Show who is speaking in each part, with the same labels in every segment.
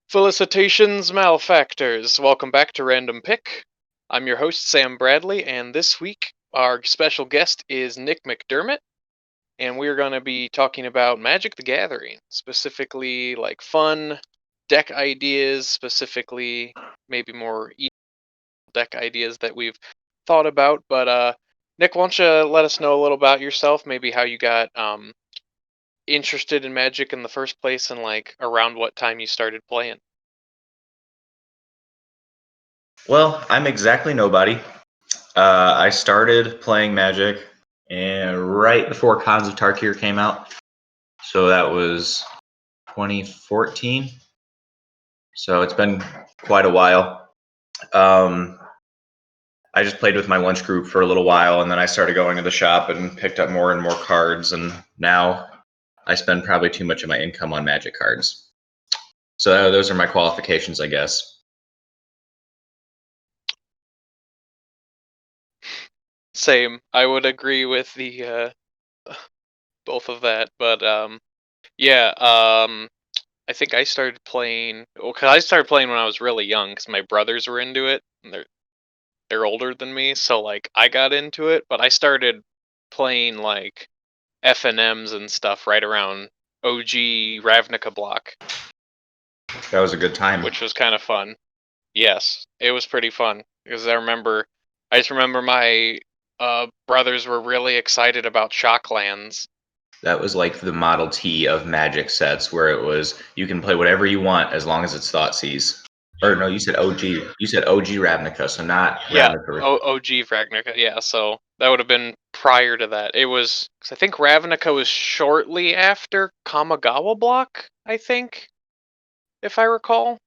Speaker 1: Felicitations, malefactors! Welcome back to Random Pick. I'm your host, Sam Bradley, and this week our special guest is Nick McDermott, and we're going to be talking about Magic the Gathering, specifically like fun deck ideas, specifically maybe more deck ideas that we've thought about. But Nick, why don't you let us know a little about yourself, maybe how you got interested in Magic in the first place, and like around what time you started playing.
Speaker 2: Well, I'm exactly nobody. I started playing Magic and right before Khans of Tarkir came out. So that was 2014. So it's been quite a while. I just played with my lunch group for a little while, and then I started going to the shop and picked up more and more cards. And now I spend probably too much of my income on Magic cards. So those are my qualifications, I guess.
Speaker 1: Same. I would agree with the both of that, but yeah, I think I started playing. Well, 'cause I started playing when I was really young, because my brothers were into it, and they're older than me, so like I got into it. But I started playing like FNMs and stuff right around OG Ravnica block,
Speaker 2: That was a good time.
Speaker 1: which was kind of fun. Yes, it was pretty fun because I just remember my brothers were really excited about Shocklands.
Speaker 2: That was like the Model T of Magic sets, where it was you can play whatever you want as long as it's Thoughtseize. Or no, you said OG. You said OG Ravnica, so not
Speaker 1: Yeah,
Speaker 2: Ravnica.
Speaker 1: OG Ravnica. Yeah, so that would have been prior to that. It was, 'cause I think Ravnica was shortly after Kamigawa block, I think, if I recall. I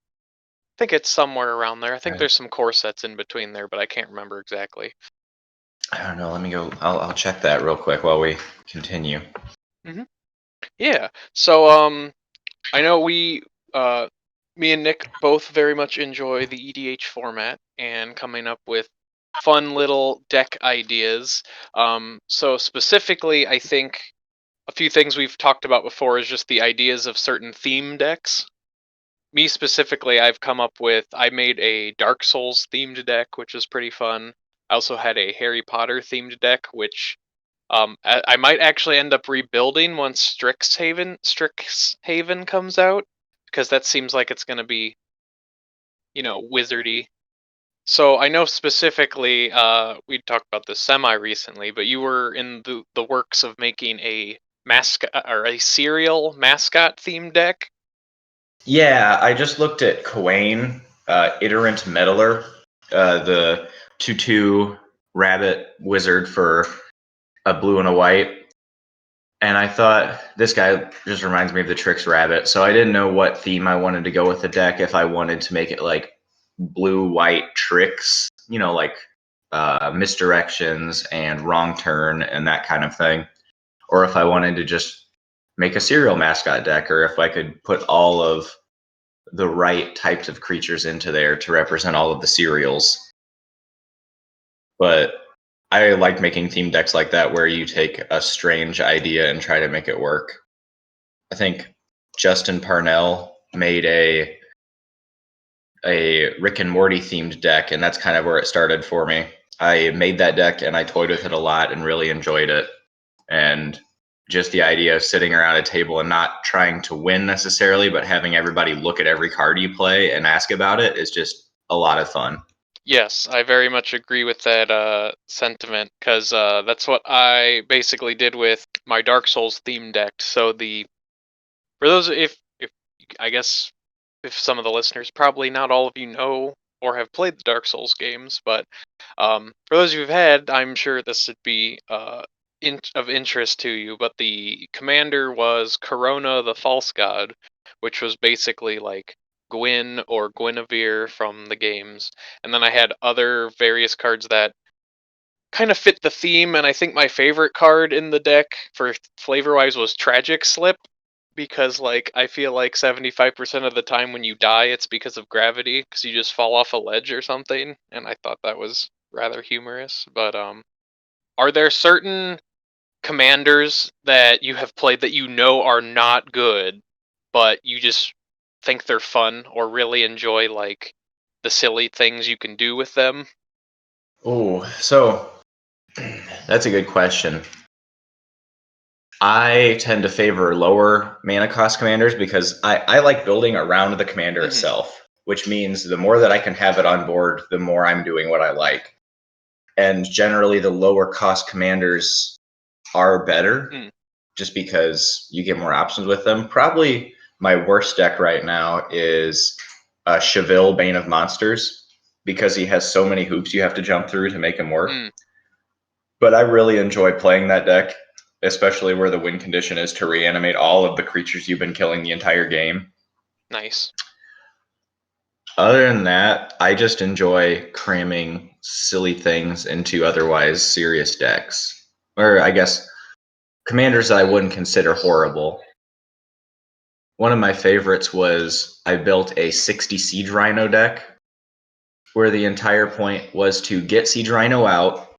Speaker 1: think it's somewhere around there. I think there's some core sets in between there, but I can't remember exactly.
Speaker 2: I don't know. Let me go. I'll check that real quick while we continue.
Speaker 1: Yeah. So I know me and Nick both very much enjoy the EDH format and coming up with fun little deck ideas. So specifically, I think a few things we've talked about before is just the ideas of certain theme decks. Me specifically, I made a Dark Souls themed deck, which is pretty fun. I also had a Harry Potter themed deck, which I might actually end up rebuilding once Strixhaven comes out, because that seems like it's going to be, wizardy. So I know specifically, we talked about this semi recently, but you were in the works of making a mascot or a serial mascot themed deck.
Speaker 2: Yeah, I just looked at Kawain, Iterant Meddler, the 2/2 rabbit wizard for a blue and a white. And I thought this guy just reminds me of the Tricks Rabbit. So I didn't know what theme I wanted to go with the deck. If I wanted to make it like blue white tricks, like misdirections and wrong turn and that kind of thing, or if I wanted to just make a serial mascot deck, or if I could put all of the right types of creatures into there to represent all of the serials. But I like making theme decks like that where you take a strange idea and try to make it work. I think Justin Parnell made a Rick and Morty themed deck, and that's kind of where it started for me. I made that deck and I toyed with it a lot and really enjoyed it. And just the idea of sitting around a table and not trying to win necessarily, but having everybody look at every card you play and ask about it is just a lot of fun.
Speaker 1: Yes, I very much agree with that sentiment, because that's what I basically did with my Dark Souls themed deck. So for those, if I guess if some of the listeners, probably not all of you know or have played the Dark Souls games, but for those who've had, I'm sure this would be of interest to you. But the commander was Corona the False God, which was basically like Gwyn or Guinevere from the games. And then I had other various cards that kind of fit the theme, and I think my favorite card in the deck for flavor wise was Tragic Slip, because like I feel like 75% of the time when you die it's because of gravity, because you just fall off a ledge or something, and I thought that was rather humorous. But are there certain commanders that you have played that are not good, but you just think they're fun or really enjoy like the silly things you can do with them?
Speaker 2: Oh, so that's a good question. I tend to favor lower mana cost commanders because I like building around the commander
Speaker 1: Hmm.
Speaker 2: itself, which means the more that I can have it on board, the more I'm doing what I like. And generally, the lower cost commanders are better
Speaker 1: Mm.
Speaker 2: just because you get more options with them. Probably my worst deck right now is Cheville Bane of Monsters because he has so many hoops you have to jump through to make him work.
Speaker 1: Mm.
Speaker 2: But I really enjoy playing that deck, especially where the win condition is to reanimate all of the creatures you've been killing the entire game.
Speaker 1: Nice.
Speaker 2: Other than that, I just enjoy cramming silly things into otherwise serious decks. Or I guess commanders that I wouldn't consider horrible. One of my favorites was I built a 60 Siege Rhino deck where the entire point was to get Siege Rhino out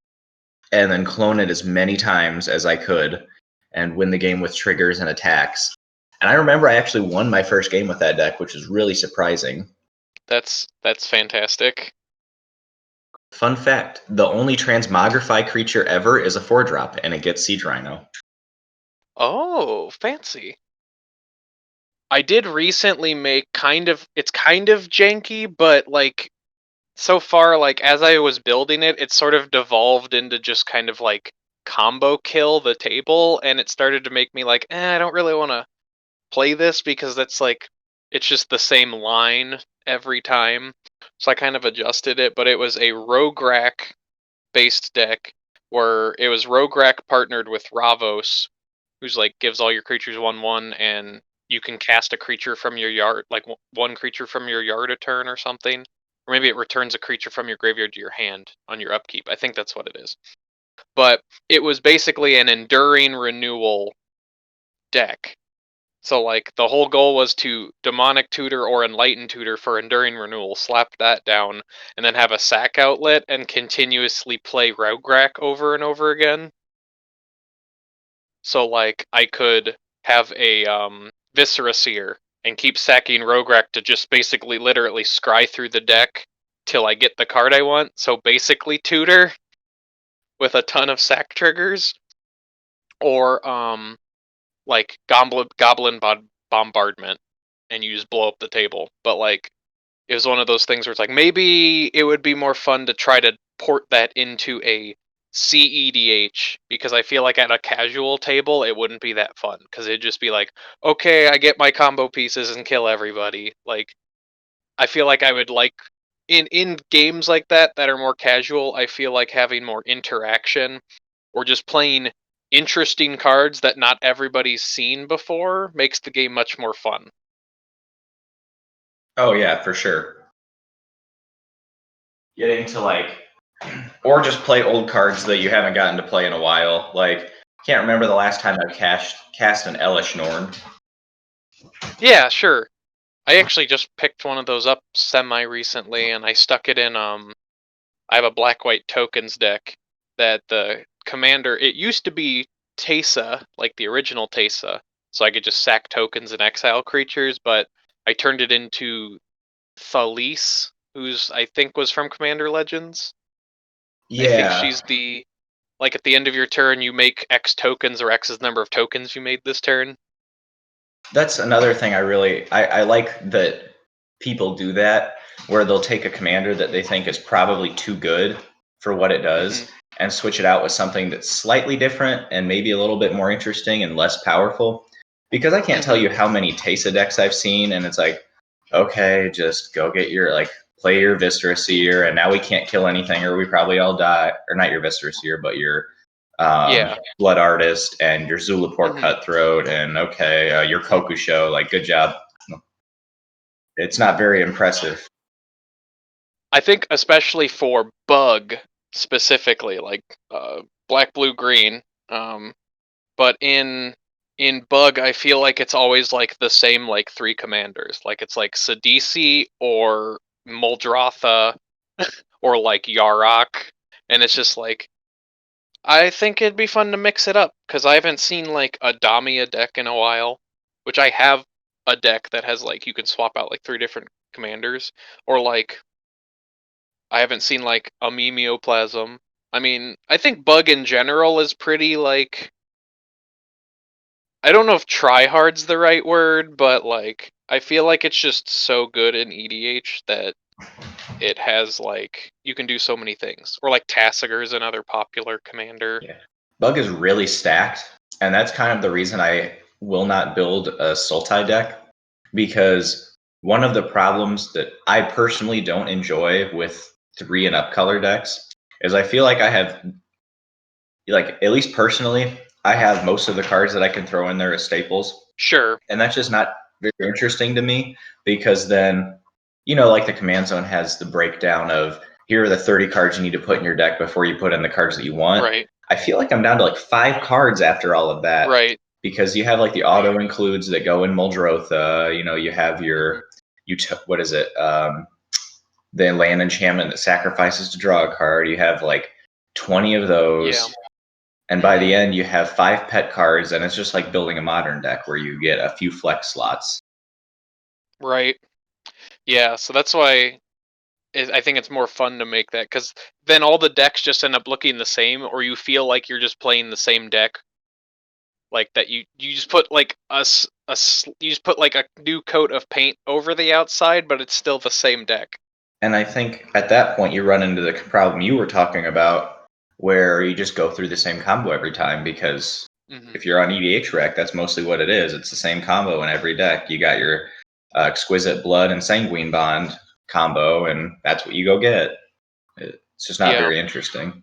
Speaker 2: and then clone it as many times as I could and win the game with triggers and attacks. And I remember I actually won my first game with that deck, which is really surprising.
Speaker 1: That's fantastic.
Speaker 2: Fun fact, the only transmogrify creature ever is a 4-drop, and it gets Siege Rhino.
Speaker 1: Oh, fancy. I did recently make it's kind of janky, but like so far, like as I was building it, it sort of devolved into just kind of like combo kill the table, and it started to make me like, I don't really want to play this because that's like it's just the same line every time. So I kind of adjusted it, but it was a Rograk based deck where it was Rograk partnered with Ravos, who's like gives all your creatures 1/1, and you can cast a creature from your yard, like one creature from your yard a turn or something, or maybe it returns a creature from your graveyard to your hand on your upkeep. I think that's what it is. But it was basically an enduring renewal deck. So like the whole goal was to demonic tutor or enlighten tutor for enduring renewal, slap that down, and then have a sack outlet and continuously play Rograk over and over again. So like I could have a Viscera Seer and keep sacking Rograk to just basically literally scry through the deck till I get the card I want. So basically tutor with a ton of sack triggers, or like goblin bombardment and you just blow up the table. But like it was one of those things where it's like maybe it would be more fun to try to port that into a CEDH, because I feel like at a casual table it wouldn't be that fun because it'd just be like, okay, I get my combo pieces and kill everybody. Like I feel like I would like in games like that are more casual, I feel like having more interaction or just playing interesting cards that not everybody's seen before makes the game much more fun.
Speaker 2: Oh, yeah, for sure. Getting to or just play old cards that you haven't gotten to play in a while. Like, can't remember the last time I cast an Elish Norn.
Speaker 1: Yeah, sure. I actually just picked one of those up semi recently and I stuck it in I have a black white tokens deck that the commander, it used to be Teysa, like the original Teysa, so I could just sack tokens and exile creatures, but I turned it into Thalise, who's I think was from Commander Legends. I think
Speaker 2: Yeah,
Speaker 1: she's the like at the end of your turn you make X tokens or X's number of tokens you made this turn.
Speaker 2: that's another thing I like that people do that, where they'll take a commander that they think is probably too good for what it
Speaker 1: Hmm.
Speaker 2: does and switch it out with something that's slightly different and maybe a little bit more interesting and less powerful. Because I can't tell
Speaker 1: Hmm.
Speaker 2: you how many Teysa decks I've seen, and it's like, okay, just go get your play your Viscera Seer, and now we can't kill anything, or we probably all die. Or not your Viscera Seer, but your
Speaker 1: Yeah.
Speaker 2: Blood Artist and your Zulaport
Speaker 1: Hmm.
Speaker 2: Cutthroat, and okay, your Kokusho. Like, good job. It's not very impressive.
Speaker 1: I think especially for bug specifically, like black, blue, green. Um, but in bug, I feel like it's always like the same like three commanders. Like it's like Sidisi or Muldrotha or like Yarok, and it's just like I think it'd be fun to mix it up because I haven't seen like a Damia deck in a while, which I have. a deck that has like you can swap out like 3 different commanders, or like I haven't seen like a Mimeoplasm. I mean, I think Bug in general is pretty like I don't know if tryhard's the right word, but like I feel like it's just so good in EDH that it has like you can do so many things. Or like Tassiger is another popular commander.
Speaker 2: Yeah. Bug is really stacked, and that's kind of the reason I will not build a Sultai deck, because one of the problems that I personally don't enjoy with 3 and up color decks is I feel like I have, like, at least personally, I have most of the cards that I can throw in there as staples.
Speaker 1: Sure.
Speaker 2: And that's just not very interesting to me, because then, like the command zone has the breakdown of here are the 30 cards you need to put in your deck before you put in the cards that you want.
Speaker 1: Right.
Speaker 2: I feel like I'm down to like 5 cards after all of that,
Speaker 1: Right.
Speaker 2: because you have like the auto includes that go in Muldrotha. You have your what is it? The land enchantment that sacrifices to draw a card. You have like 20 of those.
Speaker 1: Yeah.
Speaker 2: And by the end, you have 5 pet cards, and it's just like building a modern deck where you get a few flex slots.
Speaker 1: Right. Yeah, so that's why I think it's more fun to make that, because then all the decks just end up looking the same, or you feel like you're just playing the same deck. Like that, you just put like you just put like a new coat of paint over the outside, but it's still the same deck.
Speaker 2: And I think at that point, you run into the problem you were talking about, where you just go through the same combo every time, because
Speaker 1: Mm-hmm.
Speaker 2: if you're on EDH Rec, that's mostly what it is. It's the same combo in every deck. You got your Exquisite Blood and Sanguine Bond combo, and that's what you go get. It's just not
Speaker 1: Yeah.
Speaker 2: very interesting.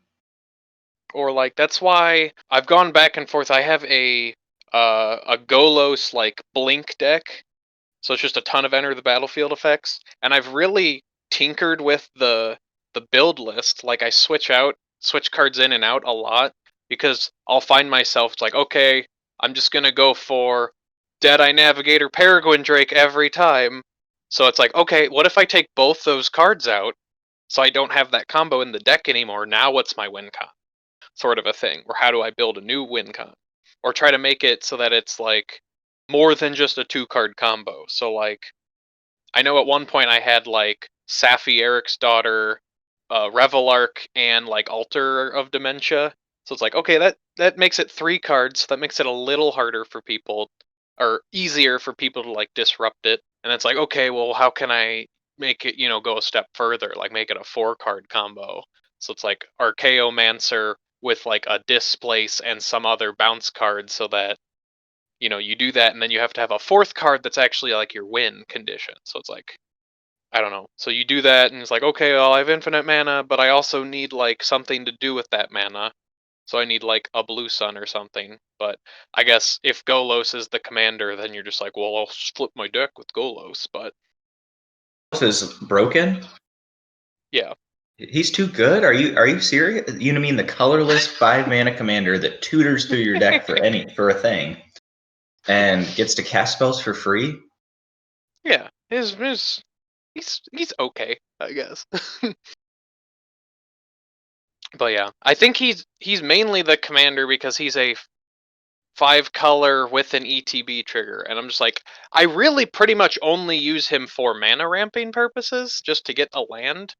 Speaker 1: Or like that's why I've gone back and forth. I have a Golos like blink deck, so it's just a ton of enter the battlefield effects, and I've really tinkered with the build list. Like I switch cards in and out a lot, because I'll find myself it's like, okay, I'm just gonna go for Deadeye Navigator Peregrine Drake every time. So it's like, okay, what if I take both those cards out so I don't have that combo in the deck anymore? Now what's my win con? Sort of a thing. Or how do I build a new win con? Or try to make it so that it's like more than just a 2 card combo. So like I know at one point I had like Safi Eric's daughter, Revelark, and like Altar of Dementia. So it's like, okay, that makes it 3 cards. That makes it a little harder for people, or easier for people to like disrupt it. And it's like, okay, well, how can I make it, go a step further, like make it a 4 card combo? So it's like Archaeomancer with like a displace and some other bounce card, so that you do that, and then you have to have a 4th card that's actually like your win condition. So it's like, I don't know. So you do that, and it's like, okay, well, I have infinite mana, but I also need like something to do with that mana. So I need like a blue sun or something. But I guess if Golos is the commander, then you're just like, well, I'll flip my deck with Golos. But
Speaker 2: This is broken.
Speaker 1: yeah.
Speaker 2: He's too good. Are you serious? You know, what I mean, the colorless 5 mana commander that tutors through your deck for a thing, and gets to cast spells for free?
Speaker 1: Yeah. He's okay, I guess. But yeah, I think he's mainly the commander because he's a 5 color with an ETB trigger, and I'm just like, I really pretty much only use him for mana ramping purposes, just to get a land,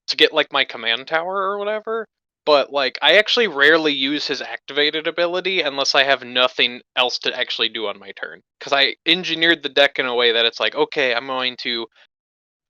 Speaker 1: to get like my command tower or whatever. But like, I actually rarely use his activated ability unless I have nothing else to actually do on my turn, because I engineered the deck in a way that it's like, okay, I'm going to,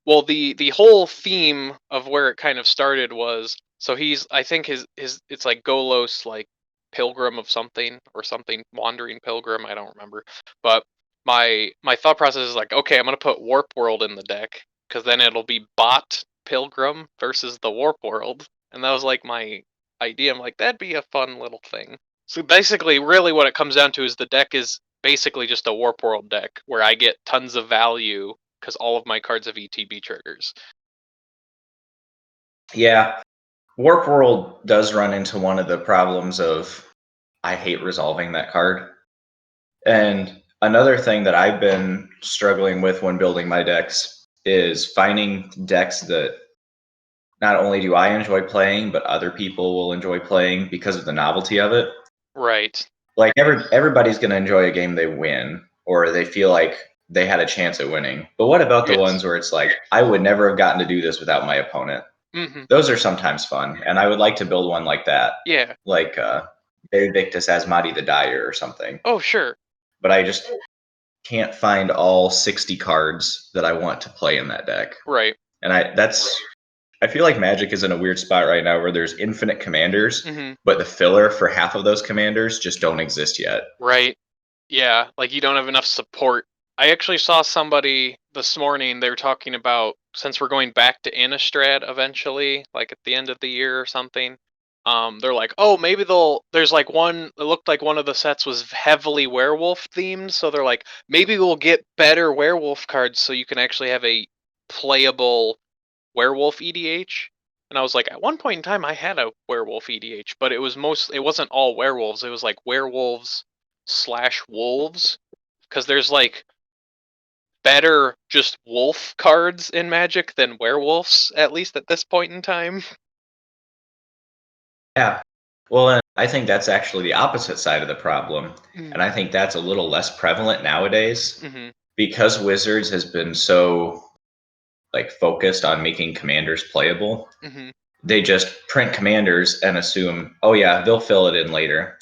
Speaker 1: well, the whole theme of where it kind of started was, so he's, I think his it's like Golos, like pilgrim of something, or something, wandering pilgrim, I don't remember. But my thought process is like, okay, I'm gonna put Warp World in the deck, because then it'll be bot pilgrim versus the Warp World. And that was like my idea. I'm like, that'd be a fun little thing. So basically, really what it comes down to is the deck is basically just a Warp World deck where I get tons of value because all of my cards have ETB triggers.
Speaker 2: Yeah, Warp World does run into one of the problems of I hate resolving that card. And another thing that I've been struggling with when building my decks is finding decks that not only do I enjoy playing, but other people will enjoy playing because of the novelty of it.
Speaker 1: Right.
Speaker 2: Like everybody's going to enjoy a game they win, or they feel like they had a chance at winning. But what about the
Speaker 1: Yes.
Speaker 2: ones where it's like, I would never have gotten to do this without my opponent?
Speaker 1: Mm-hmm.
Speaker 2: Those are sometimes fun, and I would like to build one like that,
Speaker 1: Yeah.
Speaker 2: like Victus Asmati the Dyer or something.
Speaker 1: Oh, sure.
Speaker 2: But I just can't find all 60 cards that I want to play in that deck.
Speaker 1: Right.
Speaker 2: And I feel like Magic is in a weird spot right now where there's infinite commanders,
Speaker 1: Mm-hmm.
Speaker 2: but the filler for half of those commanders just don't exist yet.
Speaker 1: Right. Yeah, like you don't have enough support. I actually saw somebody this morning, they were talking about, since we're going back to Innistrad eventually, like at the end of the year or something, they're like, oh, maybe there's like one, it looked like one of the sets was heavily werewolf themed, so they're like, maybe we'll get better werewolf cards so you can actually have a playable werewolf EDH. And I was like, at one point in time, I had a werewolf EDH, but it wasn't all werewolves. It was like werewolves slash wolves, because there's like better just wolf cards in Magic than werewolves, at least at this point in time.
Speaker 2: Yeah. Well, and I think that's actually the opposite side of the problem. And I think that's a little less prevalent nowadays
Speaker 1: Mm-hmm.
Speaker 2: because Wizards has been so like focused on making commanders playable.
Speaker 1: Mm-hmm.
Speaker 2: They just print commanders and assume, oh yeah, they'll fill it in later.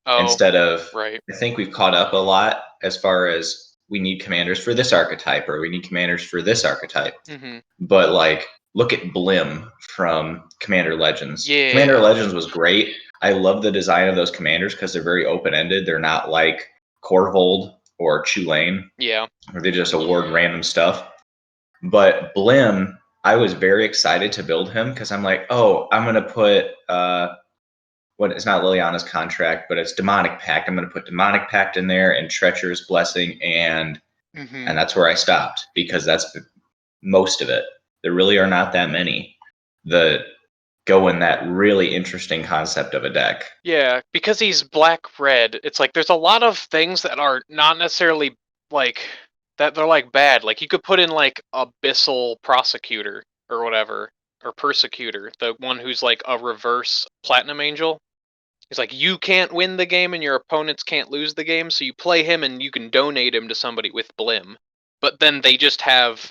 Speaker 1: Oh,
Speaker 2: Instead of,
Speaker 1: right.
Speaker 2: I think we've caught up a lot as far as we need commanders for this archetype or we need commanders for this archetype.
Speaker 1: Mm-hmm.
Speaker 2: But like, look at Blim from Commander Legends. Commander
Speaker 1: Yeah.
Speaker 2: Legends was great. I love the design of those commanders because they're very open ended. They're not like Corvold or Chulane,
Speaker 1: Yeah.
Speaker 2: where they just award random stuff. But Blim, I was very excited to build him because I'm like, oh, I'm gonna put what it's not Liliana's contract, but it's Demonic Pact. I'm gonna put Demonic Pact in there and Treacherous Blessing, and
Speaker 1: Mm-hmm.
Speaker 2: and that's where I stopped because that's most of it. There really are not that many that go in that really interesting concept of a deck.
Speaker 1: Yeah, because he's black red, it's like there's a lot of things that are not necessarily like that they're like bad. Like you could put in like Abyssal Prosecutor or whatever, or Persecutor, the one who's like a reverse Platinum Angel. He's like, you can't win the game and your opponents can't lose the game, so you play him and you can donate him to somebody with Blim. But then they just have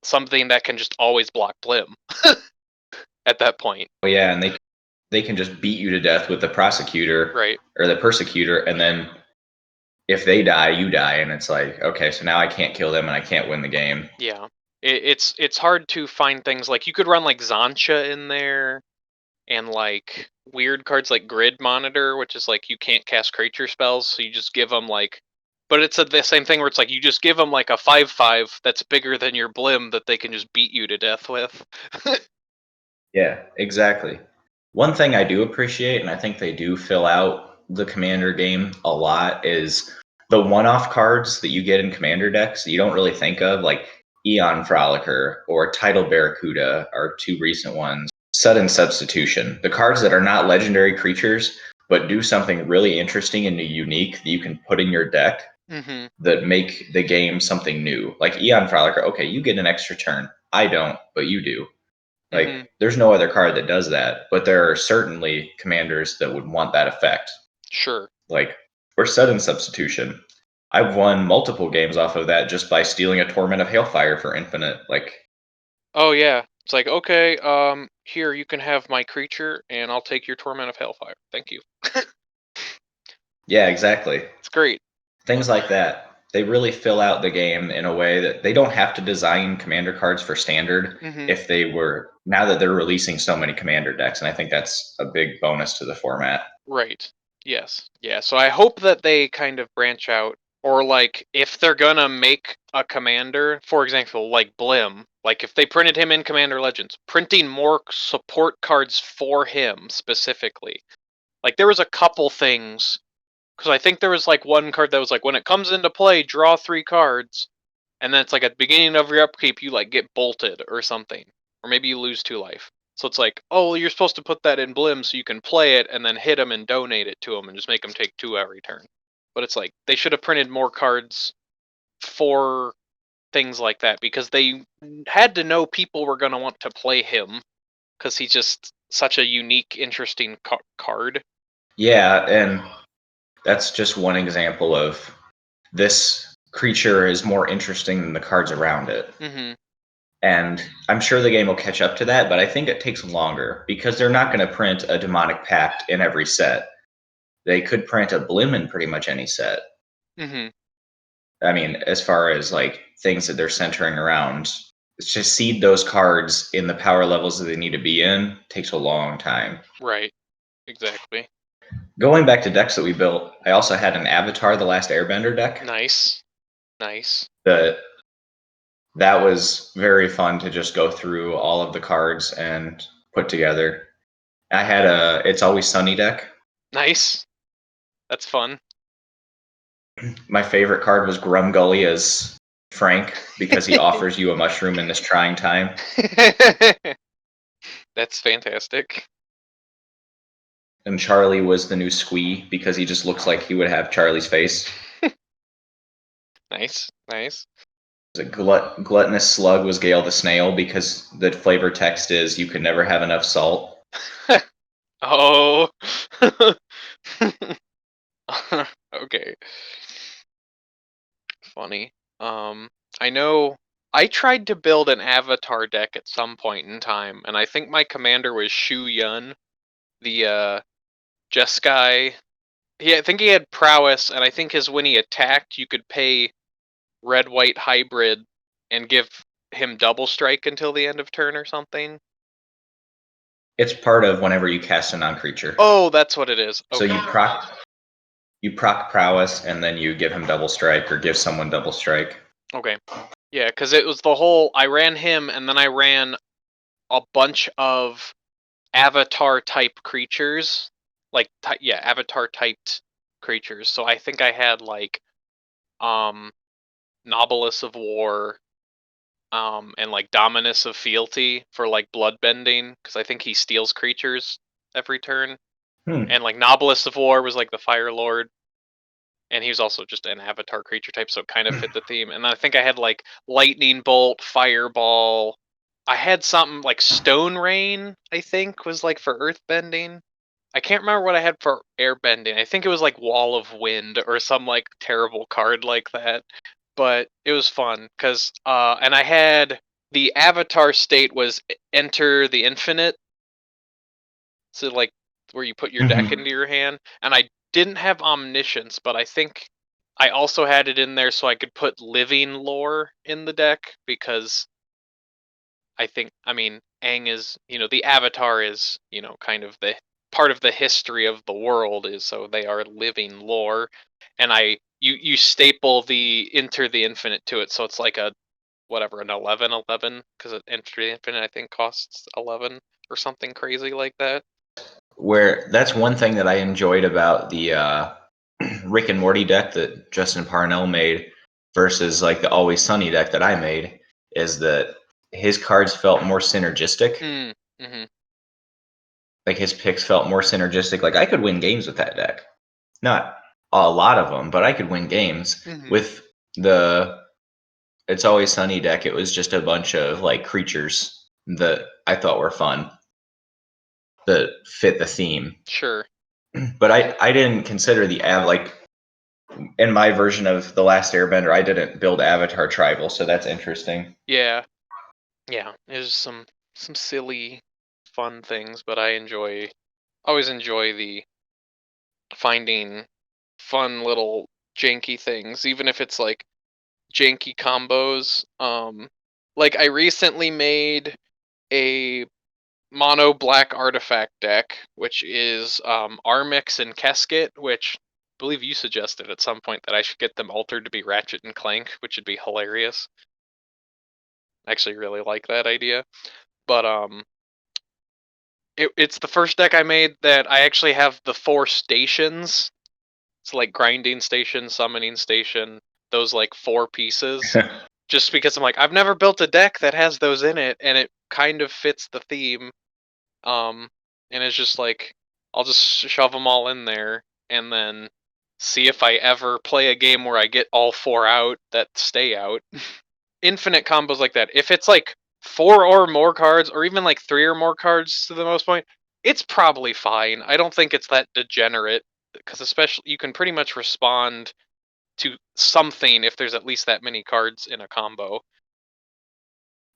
Speaker 1: something that can just always block Blim at that point.
Speaker 2: Oh yeah, and they can just beat you to death with the prosecutor
Speaker 1: Right.
Speaker 2: or the persecutor, and then if they die, you die, and it's like, okay, so now I can't kill them and I can't win the game.
Speaker 1: Yeah. It's hard to find things like you could run like Zancha in there and like weird cards like Grid Monitor, which is like you can't cast creature spells, so you just give them like, but it's the same thing where it's like you just give them like a 5/5 that's bigger than your Blim that they can just beat you to death with.
Speaker 2: Yeah, exactly. One thing I do appreciate, and I think they do fill out the commander game a lot, is the one-off cards that you get in commander decks that you don't really think of, like Eon Frolicker or Tidal Barracuda are two recent ones. Sudden Substitution. The cards that are not legendary creatures, but do something really interesting and unique that you can put in your deck
Speaker 1: Mm-hmm.
Speaker 2: that make the game something new. Like Eon Frolicker, okay, you get an extra turn. I don't, but you do.
Speaker 1: Mm-hmm.
Speaker 2: Like, there's no other card that does that, but there are certainly commanders that would want that effect.
Speaker 1: Sure.
Speaker 2: Like, or sudden substitution. I've won multiple games off of that just by stealing a Torment of Hailfire for infinite. Like,
Speaker 1: Oh yeah. It's like, okay, here you can have my creature and I'll take your Torment of Hellfire. Thank you.
Speaker 2: yeah, exactly.
Speaker 1: It's great.
Speaker 2: Things like that. They really fill out the game in a way that they don't have to design commander cards for standard
Speaker 1: Mm-hmm.
Speaker 2: if they were, now that they're releasing so many commander decks. And I think that's a big bonus to the format.
Speaker 1: Right. Yes. Yeah. So I hope that they kind of branch out, or like if they're gonna make a commander, for example, like Blim, like if they printed him in Commander Legends, printing more support cards for him specifically. Like there was a couple things, because I think there was like one card that was like when it comes into play, draw 3 cards, and then it's like at the beginning of your upkeep, you like get bolted or something, or maybe you lose 2 life. So it's like, oh, you're supposed to put that in Blim so you can play it and then hit them and donate it to them and just make them take 2 every turn. But it's like they should have printed more cards for things like that because they had to know people were going to want to play him because he's just such a unique, interesting card.
Speaker 2: Yeah, and that's just one example of this creature is more interesting than the cards around it.
Speaker 1: Mm-hmm.
Speaker 2: And I'm sure the game will catch up to that, but I think it takes longer because they're not going to print a demonic pact in every set. They could print a Blim in pretty much any set.
Speaker 1: Mm-hmm.
Speaker 2: I mean, as far as like things that they're centering around, it's just seed those cards in the power levels that they need to be in takes a long time.
Speaker 1: Right. Exactly.
Speaker 2: Going back to decks that we built, I also had an Avatar: The Last Airbender deck.
Speaker 1: Nice. Nice.
Speaker 2: That was very fun to just go through all of the cards and put together. I had a It's Always Sunny deck.
Speaker 1: Nice. That's fun.
Speaker 2: My favorite card was Grumgully as Frank because he offers you a mushroom in this trying time.
Speaker 1: That's fantastic.
Speaker 2: And Charlie was the new Squee because he just looks like he would have Charlie's face.
Speaker 1: Nice. Nice.
Speaker 2: The Gluttonous Slug was Gale the Snail because the flavor text is you could never have enough salt.
Speaker 1: Oh. Okay. Funny. I know I tried to build an avatar deck at some point in time, and I think my commander was Shu Yun, the Jeskai. I think he had prowess, and I think when he attacked, you could pay red-white hybrid and give him double strike until the end of turn or something.
Speaker 2: It's part of whenever you cast a non-creature.
Speaker 1: Oh, that's what it is.
Speaker 2: So
Speaker 1: Okay.
Speaker 2: you proc prowess and then you give him double strike or give someone double strike.
Speaker 1: Okay. Yeah, because it was the whole. I ran him, and then I ran a bunch of avatar type creatures, like avatar typed creatures. So I think I had like Nobilis of War, and like Dominus of Fealty for like bloodbending, because I think he steals creatures every turn. And like Nobilis of War was like the Fire Lord, and he was also just an avatar creature type, so it kind of fit the theme. And then I think I had like Lightning Bolt, Fireball. I had something like Stone Rain, I think, was like for earthbending. I can't remember what I had for airbending. I think it was like Wall of Wind or some like terrible card like that. But it was fun because and I had the avatar state was Enter the Infinite. So like where you put your deck into your hand, and I didn't have Omniscience, but I think I also had it in there so I could put Living Lore in the deck, because I mean, Aang is, the Avatar is, kind of the part of the history of the world, is so they are living lore, and you staple the Enter the Infinite to it, so it's like an 11/11, because Enter the Infinite I think costs 11 or something crazy like that.
Speaker 2: Where that's one thing that I enjoyed about the Rick and Morty deck that Justin Parnell made versus like the Always Sunny deck that I made is that his cards felt more synergistic.
Speaker 1: Mm-hmm.
Speaker 2: Like his picks felt more synergistic. Like I could win games with that deck. Not a lot of them, but I could win games.
Speaker 1: Mm-hmm.
Speaker 2: With the It's Always Sunny deck, it was just a bunch of like creatures that I thought were fun that fit the theme.
Speaker 1: Sure.
Speaker 2: But I didn't consider the like in my version of The Last Airbender, I didn't build Avatar Tribal, so that's interesting.
Speaker 1: Yeah. Yeah. There's some silly, fun things, but I always enjoy the finding fun little janky things, even if it's like janky combos. Like I recently made a mono black artifact deck, which is Armix and Keskit, which I believe you suggested at some point that I should get them altered to be Ratchet and Clank, which would be hilarious. I actually really like that idea. But it's the first deck I made that I actually have the 4 stations. It's like grinding station, summoning station, those like 4 pieces. Just because I'm like, I've never built a deck that has those in it, and it kind of fits the theme. And it's just like, I'll just shove them all in there, and then see if I ever play a game where I get all 4 out that stay out. Infinite combos like that. If it's like 4 or more cards, or even like 3 or more cards to the most point, it's probably fine. I don't think it's that degenerate, because especially you can pretty much respond to something if there's at least that many cards in a combo.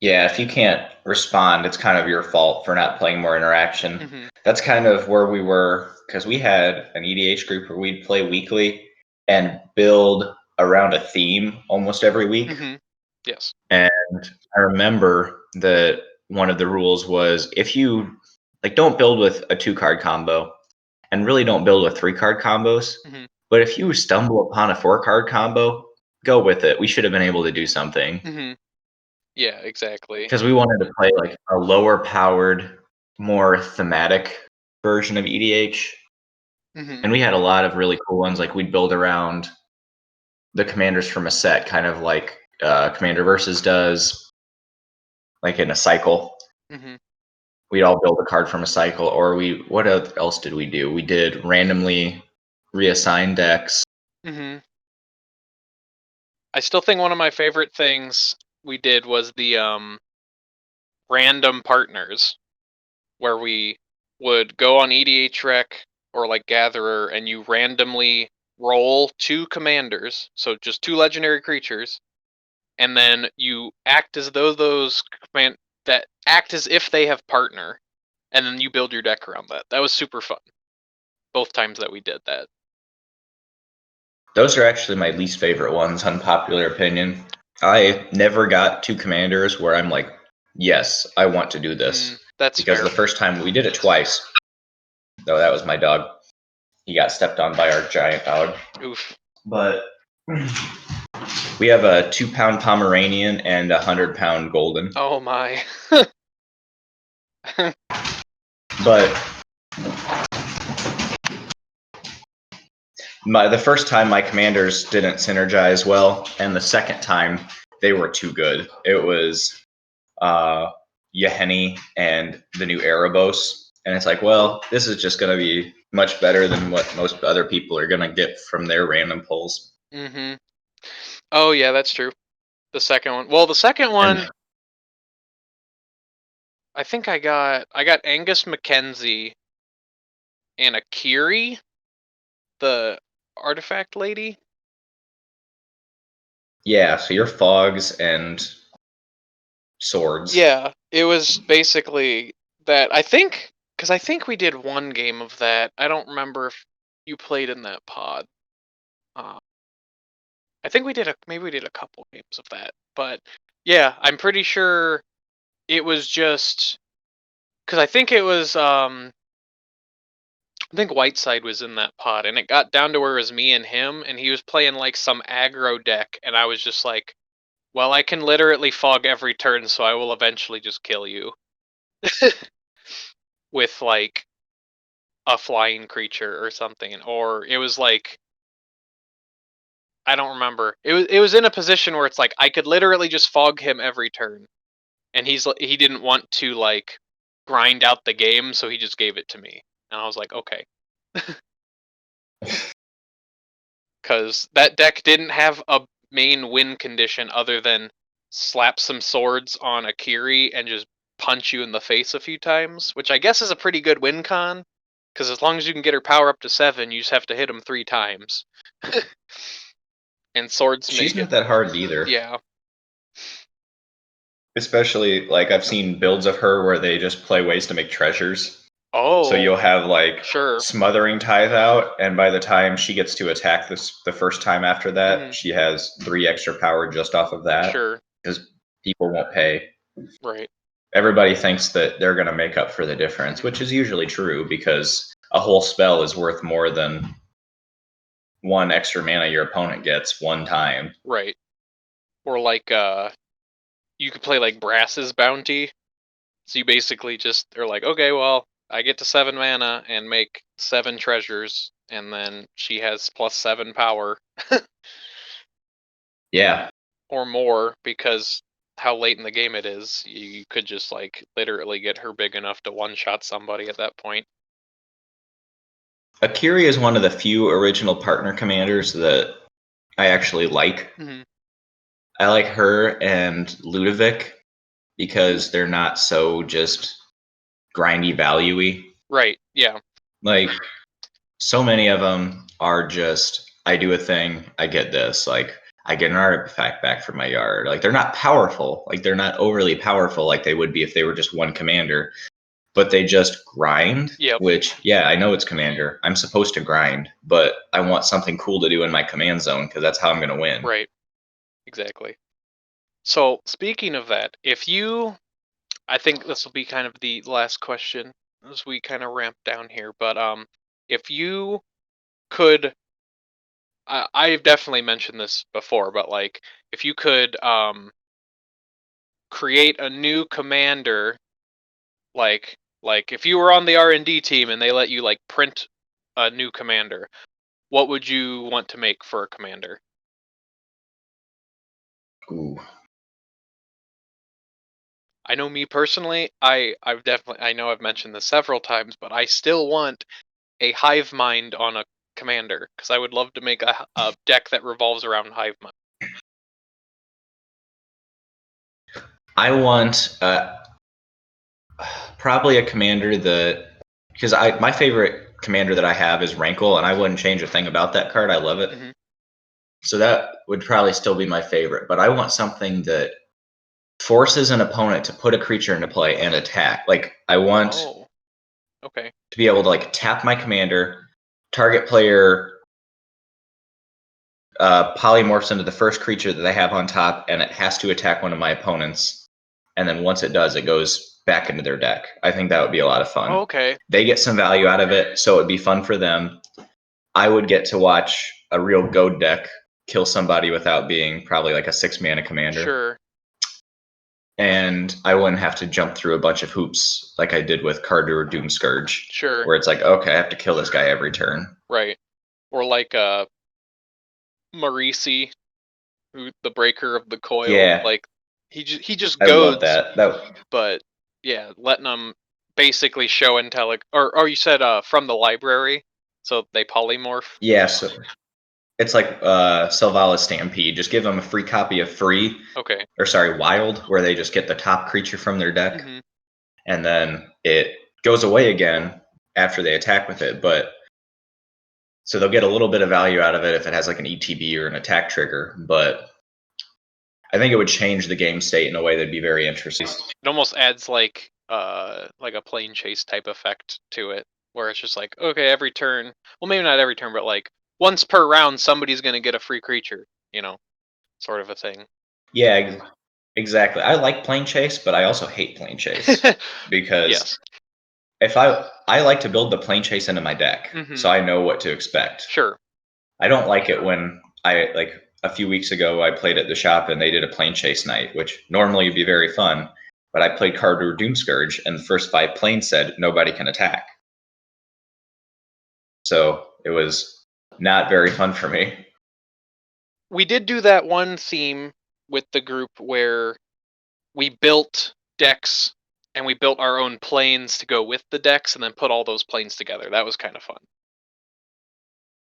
Speaker 2: Yeah, if you can't respond, it's kind of your fault for not playing more interaction.
Speaker 1: Mm-hmm.
Speaker 2: That's kind of where we were, because we had an EDH group where we'd play weekly and build around a theme almost every week.
Speaker 1: Mm-hmm. Yes.
Speaker 2: And I remember that one of the rules was if you don't build with a 2-card combo and really don't build with 3-card combos.
Speaker 1: Mm-hmm.
Speaker 2: But if you stumble upon a 4-card combo, go with it. We should have been able to do something.
Speaker 1: Mm-hmm. Yeah, exactly.
Speaker 2: Because we wanted to play like a lower powered, more thematic version of EDH.
Speaker 1: Mm-hmm.
Speaker 2: And we had a lot of really cool ones. Like we'd build around the commanders from a set, kind of like Commander Versus does, like in a cycle.
Speaker 1: Mm-hmm.
Speaker 2: We'd all build a card from a cycle. Or what else did we do? We did randomly reassign decks.
Speaker 1: Mm-hmm. I still think one of my favorite things we did was the random partners, where we would go on EDH Rec or like Gatherer, and you randomly roll 2 commanders, so just 2 legendary creatures, and then you act as though those that act as if they have partner, and then you build your deck around that. That was super fun. Both times that we did that.
Speaker 2: Those are actually my least favorite ones, unpopular opinion. I never got 2 commanders where I'm like, yes, I want to do this.
Speaker 1: That's
Speaker 2: Because
Speaker 1: fair.
Speaker 2: the first time we did it twice, though that was my dog. He got stepped on by our giant dog.
Speaker 1: Oof.
Speaker 2: But we have a 2-pound Pomeranian and a 100-pound Golden.
Speaker 1: Oh my.
Speaker 2: But the first time my commanders didn't synergize well, and the second time they were too good. It was Yeheni and the new Erebos. And it's like, well, this is just going to be much better than what most other people are going to get from their random pulls.
Speaker 1: Mm-hmm. Oh yeah, that's true. The second one. Well, the second one,
Speaker 2: And
Speaker 1: I think I got Angus Mackenzie and Akiri, the artifact lady.
Speaker 2: yeah, so your fogs and swords.
Speaker 1: Yeah, it was basically that. I think because I think we did one game of that. I don't remember if you played in that pod. Uh, I think maybe we did a couple games of that, but yeah, I'm pretty sure it was just because I think it was I think Whiteside was in that pod, and it got down to where it was me and him, and he was playing like some aggro deck, and I was just like, well, I can literally fog every turn, so I will eventually just kill you with like a flying creature or something. Or it was like, I don't remember. It was in a position where it's like I could literally just fog him every turn, and he didn't want to like grind out the game, so he just gave it to me, and I was like, okay. Because that deck didn't have a main win condition other than slap some swords on Akiri and just punch you in the face a few times, which I guess is a pretty good win con. Because as long as you can get her power up to 7, you just have to hit him 3 times. And swords
Speaker 2: She's
Speaker 1: make
Speaker 2: not
Speaker 1: it.
Speaker 2: that hard either.
Speaker 1: Yeah.
Speaker 2: Especially, like, I've seen builds of her where they just play ways to make treasures.
Speaker 1: Oh.
Speaker 2: So you'll have, like,
Speaker 1: sure.
Speaker 2: Smothering Tithe out, and by the time she gets to attack the first time after that,
Speaker 1: Mhm.
Speaker 2: she has 3 extra power just off of that.
Speaker 1: Sure.
Speaker 2: Because people won't pay.
Speaker 1: Right.
Speaker 2: Everybody thinks that they're going to make up for the difference, which is usually true because a whole spell is worth more than 1 extra mana your opponent gets one time.
Speaker 1: Right. Or like you could play like Brass's Bounty. So you basically just are like, okay, well, I get to 7 mana and make 7 treasures, and then she has +7 power.
Speaker 2: Yeah.
Speaker 1: Or more, because how late in the game it is. You could just like literally get her big enough to one-shot somebody at that point.
Speaker 2: Akiri is one of the few original partner commanders that I actually like.
Speaker 1: Mm-hmm.
Speaker 2: I like her and Ludovic because they're not so just grindy value-y.
Speaker 1: Right, yeah.
Speaker 2: Like, so many of them are just I do a thing, I get this. Like, I get an artifact back from my yard. Like, they're not powerful. Like, they're not overly powerful like they would be if they were just one commander, but they just grind.
Speaker 1: Yep.
Speaker 2: Which, yeah, I know it's commander. I'm supposed to grind, but I want something cool to do in my command zone because that's how I'm going to win.
Speaker 1: Right. Exactly. So speaking of that, I think this will be kind of the last question as we kind of ramp down here. But if you could, I've definitely mentioned this before, but like if you could create a new commander, like if you were on the R&D team and they let you like print a new commander, what would you want to make for a commander?
Speaker 2: Ooh.
Speaker 1: I know me personally, I know I've mentioned this several times, but I still want a hive mind on a commander because I would love to make a deck that revolves around hive mind.
Speaker 2: I want probably a commander that, because my favorite commander that I have is Rankle, and I wouldn't change a thing about that card. I love it.
Speaker 1: Mm-hmm.
Speaker 2: So that would probably still be my favorite. But I want something that forces an opponent to put a creature into play and attack. Like, I want
Speaker 1: Oh, okay.
Speaker 2: to be able to like tap my commander, target player polymorphs into the first creature that they have on top, and it has to attack one of my opponents. And then once it does, it goes back into their deck. I think that would be a lot of fun.
Speaker 1: Oh, okay.
Speaker 2: They get some value out of it, so it'd be fun for them. I would get to watch a real goad deck kill somebody without being probably like a 6-mana commander.
Speaker 1: Sure.
Speaker 2: And I wouldn't have to jump through a bunch of hoops like I did with Cardur Doom Scourge,
Speaker 1: Sure.
Speaker 2: where it's like, okay, I have to kill this guy every turn.
Speaker 1: Right. Or like Marisi, who the breaker of the coil.
Speaker 2: Yeah,
Speaker 1: Like he just
Speaker 2: I would love
Speaker 1: goads,
Speaker 2: that.
Speaker 1: but yeah, letting them basically show and tell. Or you said from the library, so they polymorph.
Speaker 2: Yeah, so it's like Selvala Stampede. Just give them a free copy of Free,
Speaker 1: Okay.
Speaker 2: or sorry, Wild, where they just get the top creature from their deck,
Speaker 1: Mm-hmm.
Speaker 2: and then it goes away again after they attack with it. But so they'll get a little bit of value out of it if it has like an ETB or an attack trigger. But I think it would change the game state in a way that'd be very interesting.
Speaker 1: It almost adds like a plane chase type effect to it, where it's just like, okay, every turn, well maybe not every turn, but like once per round somebody's gonna get a free creature, sort of a thing.
Speaker 2: Yeah, exactly. I like Plane Chase, but I also hate Plane Chase because
Speaker 1: Yes.
Speaker 2: if I like to build the Plane Chase into my deck,
Speaker 1: Mm-hmm.
Speaker 2: so I know what to expect.
Speaker 1: Sure.
Speaker 2: I don't like it when I like a few weeks ago I played at the shop and they did a Plane Chase night, which normally would be very fun. But I played Cardur Doom Scourge, and the first 5 planes said nobody can attack. So it was not very fun for me.
Speaker 1: We did do that one theme with the group where we built decks and we built our own planes to go with the decks and then put all those planes together. That was kind of fun.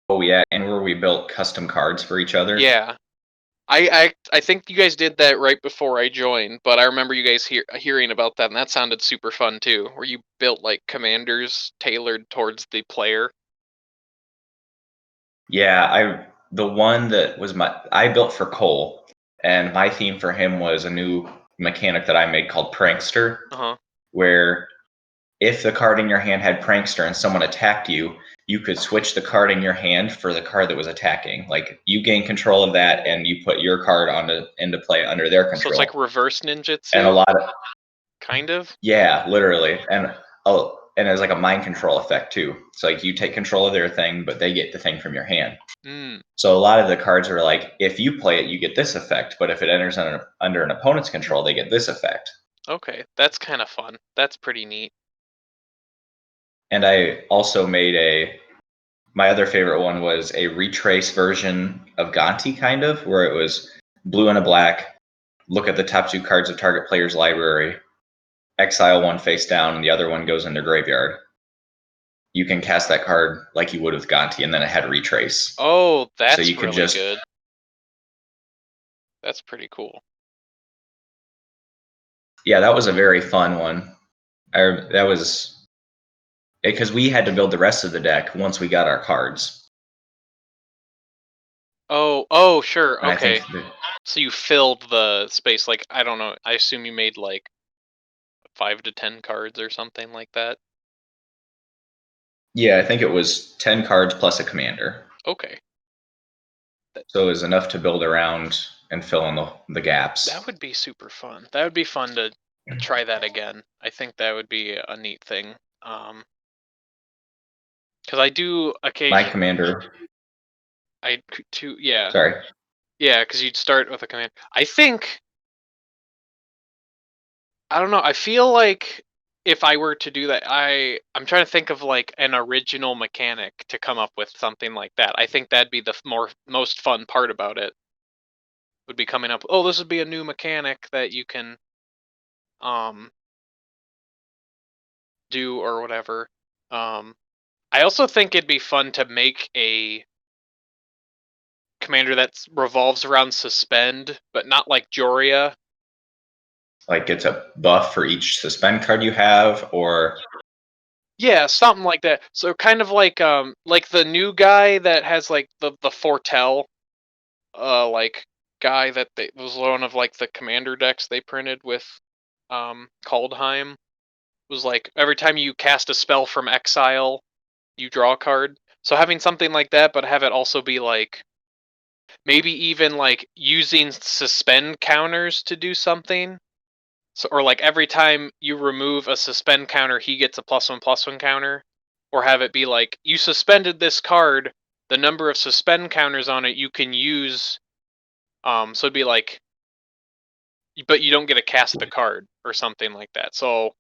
Speaker 2: Oh yeah, and where we built custom cards for each other.
Speaker 1: Yeah. I think you guys did that right before I joined, but I remember you guys hearing about that, and that sounded super fun too. Where you built like commanders tailored towards the player.
Speaker 2: Yeah, the one that was I built for Cole, and my theme for him was a new mechanic that I made called Prankster,
Speaker 1: Uh-huh.
Speaker 2: where if the card in your hand had Prankster and someone attacked you, you could switch the card in your hand for the card that was attacking. Like, you gain control of that, and you put your card into play under their
Speaker 1: So it's
Speaker 2: control.
Speaker 1: like reverse
Speaker 2: And a
Speaker 1: ninjutsu,
Speaker 2: lot of
Speaker 1: kind of.
Speaker 2: yeah, literally, and there's like a mind control effect too. So like you take control of their thing, but they get the thing from your hand.
Speaker 1: Mm,
Speaker 2: So a lot of the cards are like, if you play it, you get this effect, but if it enters under an opponent's control, they get this effect.
Speaker 1: okay, that's kind of fun. That's pretty neat.
Speaker 2: And I also made my other favorite one was a retrace version of Gonti, kind of, where it was blue and a black. Look at the top 2 cards of target player's library, exile one face down, and the other one goes into graveyard. You can cast that card like you would with Gonti, and then it had retrace.
Speaker 1: Oh,
Speaker 2: So
Speaker 1: that's
Speaker 2: you could
Speaker 1: really
Speaker 2: just
Speaker 1: good. That's pretty cool.
Speaker 2: yeah, that was a very fun one. That was because we had to build the rest of the deck once we got our cards.
Speaker 1: Oh, sure,
Speaker 2: And I think
Speaker 1: okay. So you filled the space, like, I don't know, I assume you made, like, 5 to 10 cards or something like that?
Speaker 2: yeah, I think it was 10 cards plus a commander.
Speaker 1: Okay. That
Speaker 2: So it was enough to build around and fill in the
Speaker 1: that
Speaker 2: gaps.
Speaker 1: would be super fun. That would be fun to try that again. I think that would be a neat thing. Because I do
Speaker 2: My
Speaker 1: occasion
Speaker 2: commander,
Speaker 1: too, yeah.
Speaker 2: sorry,
Speaker 1: Yeah, because you'd start with a command. I don't know, I feel like if I were to do that, I'm trying to think of, like, an original mechanic to come up with something like that. I think that'd be the most fun part about it, would be coming up, "Oh, this would be a new mechanic that you can, um, do," or whatever. Um, I also think it'd be fun to make a commander that revolves around suspend, but not like Joria.
Speaker 2: like it's a buff for each suspend card you have, or
Speaker 1: Yeah, something like that. So kind of like the new guy that has like the foretell like guy that they was one of like the commander decks they printed with Kaldheim, was like every time you cast a spell from exile, you draw a card. So having something like that, but have it also be like maybe even like using suspend counters to do something. So, or like every time you remove a suspend counter, he gets a +1/+1 counter. Or have it be like you suspended this card, the number of suspend counters on it you can use. So it'd be like, but you don't get to cast the card or something like that. So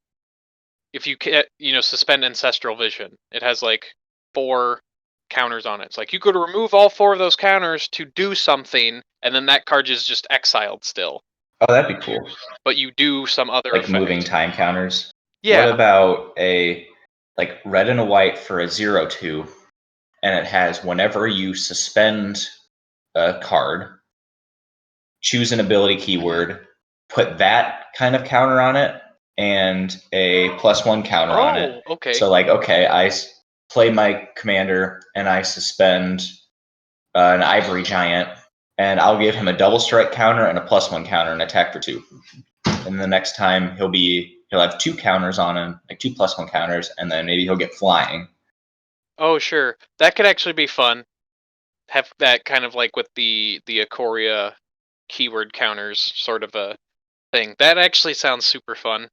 Speaker 1: if suspend Ancestral Vision, it has like 4 counters on it. It's like you could remove all 4 of those counters to do something, and then that card is just exiled still.
Speaker 2: oh, that'd be cool.
Speaker 1: But you do some other
Speaker 2: Like moving
Speaker 1: effect.
Speaker 2: time counters. What
Speaker 1: Yeah.
Speaker 2: about a like red and a white for a 0/2, and it has whenever you suspend a card, choose an ability
Speaker 1: Mhm.
Speaker 2: keyword, put that kind of counter on it, and a +1 counter on it.
Speaker 1: Oh, okay.
Speaker 2: So, like, okay, play my commander and I suspend an ivory giant, and I'll give him a double strike counter and a +1 counter and attack for 2. And the next time he'll have 2 counters on him, like 2 +1 counters, and then maybe he'll get flying.
Speaker 1: Oh, sure. That could actually be fun. Have that kind of like with the Ikoria keyword counters sort of a thing. That actually sounds super fun.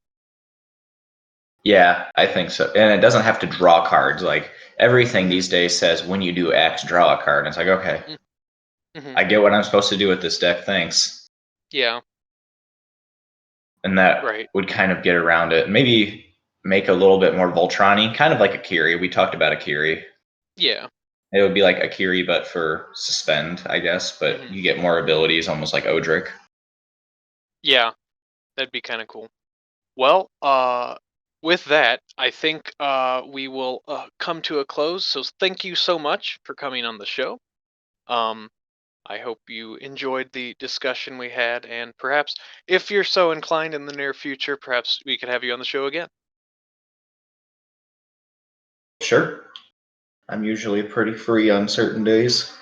Speaker 2: Yeah, I think so. And it doesn't have to draw cards. Like everything
Speaker 1: Mhm.
Speaker 2: these days says when you do X, draw a card. And it's like, okay,
Speaker 1: Mhm.
Speaker 2: I get what I'm supposed to do with this deck. Thanks.
Speaker 1: Yeah.
Speaker 2: And that
Speaker 1: Right.
Speaker 2: would kind of get around it. Maybe make a little bit more Voltron-y, kind of like Akiri. We talked about Akiri.
Speaker 1: Yeah.
Speaker 2: It would be like Akiri, but for suspend, I guess. But
Speaker 1: Mhm.
Speaker 2: you get more abilities, almost like Odric.
Speaker 1: Yeah. That'd be kind of cool. Well, with that, I think we will come to a close. So thank you so much for coming on the show. Um, I hope you enjoyed the discussion we had, and perhaps if you're so inclined in the near future, perhaps we could have you on the show again.
Speaker 2: Sure. I'm usually pretty free on certain days.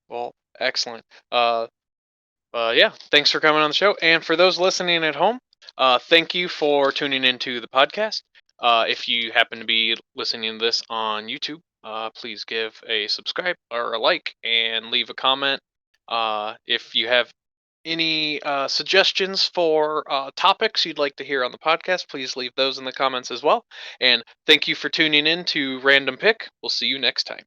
Speaker 1: Well, excellent. Yeah, thanks for coming on the show. And for those listening at home, thank you for tuning into the podcast. If you happen to be listening to this on YouTube, please give a subscribe or a like and leave a comment. If you have any suggestions for topics you'd like to hear on the podcast, please leave those in the comments as well. And thank you for tuning in to Random Pick. We'll see you next time.